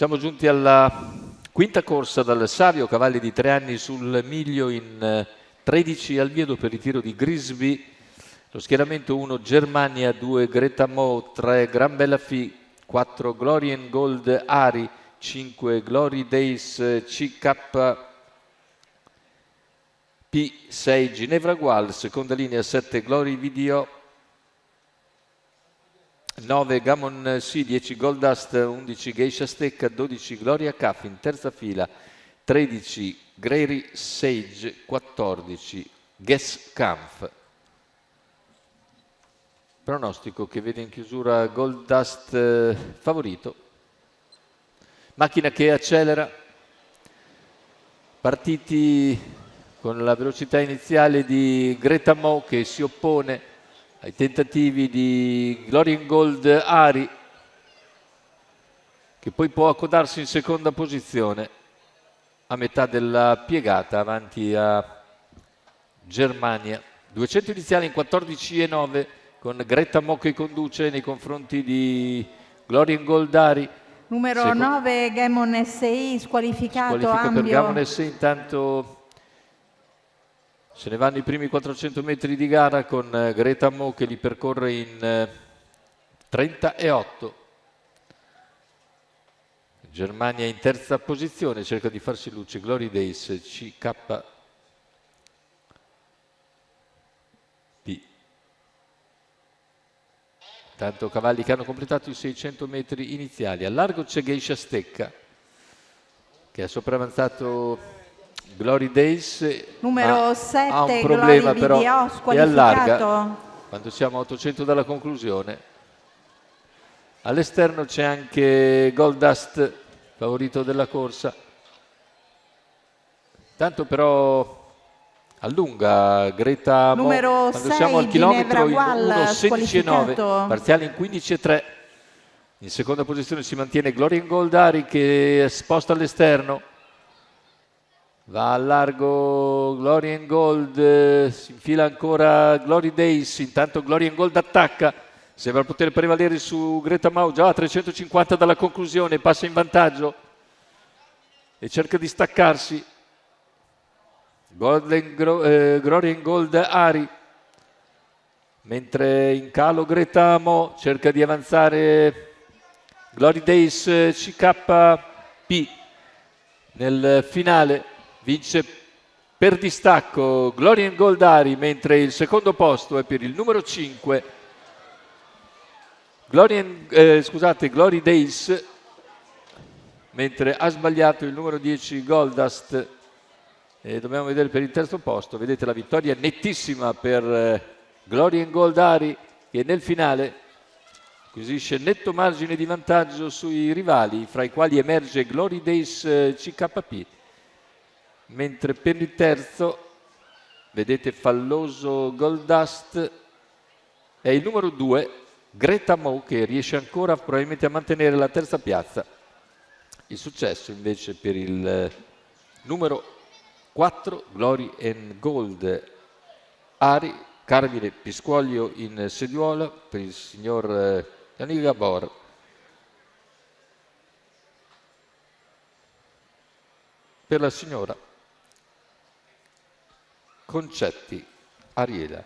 Siamo giunti alla quinta corsa dal Savio, cavalli di 3 anni sul miglio in 13 al viedo per il tiro di Grisby. Lo schieramento 1 Germania, 2 Greta Mo, 3 Gran Bella Fee, 4 Glory and Gold Ari, 5 Glory Days CK P6 Ginevra Gual, seconda linea 7 Glory Video, 9 Gamon C, 10 Goldust, 11 Geisha Stecca, 12 Gloria Caff in terza fila, 13 Grery Sage, 14 Guess Kampf. Pronostico che vede in chiusura Goldust favorito. Macchina che accelera, partiti con la velocità iniziale di Greta Mo che si oppone ai tentativi di Glory and Gold Ari, che poi può accodarsi in seconda posizione a metà della piegata avanti a Germania. 200 iniziali in 14,9 con Greta Mo che conduce nei confronti di Glory and Gold Ari. Numero 9 Gamon SI squalificato. Squalifica per Gamon SI, intanto se ne vanno i primi 400 metri di gara con Greta Mo che li percorre in 30,8. Germania in terza posizione, cerca di farsi luce Glory Days CK P. Tanto cavalli che hanno completato i 600 metri iniziali. A largo c'è Geisha Stecca che ha sopravanzato Glory Days, numero 7 ha un problema Glory però Video, e allarga quando siamo a 800 dalla conclusione. All'esterno c'è anche Goldust, favorito della corsa. Tanto però allunga Greta Mo numero quando 6 siamo al chilometro in Gual, 1:16,9, parziale in 15,3. In seconda posizione si mantiene Glory and Gold Ari che sposta all'esterno. Va a largo Glory and Gold, si infila ancora Glory Days, intanto Glory and Gold attacca, sembra poter prevalere su Greta Mo, già a 350 dalla conclusione, passa in vantaggio e cerca di staccarsi. Glory and Gold Ari, mentre in calo Greta Mo cerca di avanzare Glory Days CKP nel finale. Vince per distacco Glory and Gold Ari, mentre il secondo posto è per il numero 5 Glory Days, mentre ha sbagliato il numero 10 Goldust. E dobbiamo vedere per il terzo posto, vedete la vittoria nettissima per Glory and Gold Ari che nel finale acquisisce netto margine di vantaggio sui rivali, fra i quali emerge Glory Days CKP. Mentre per il terzo, vedete falloso Goldust, è il numero 2, Greta Mo, che riesce ancora probabilmente a mantenere la terza piazza. Il successo invece per il numero 4, Glory and Gold Ari, Carmine Pisquoglio in sediola per il signor Yannick Gabor. Per la signora Concetti Ariela.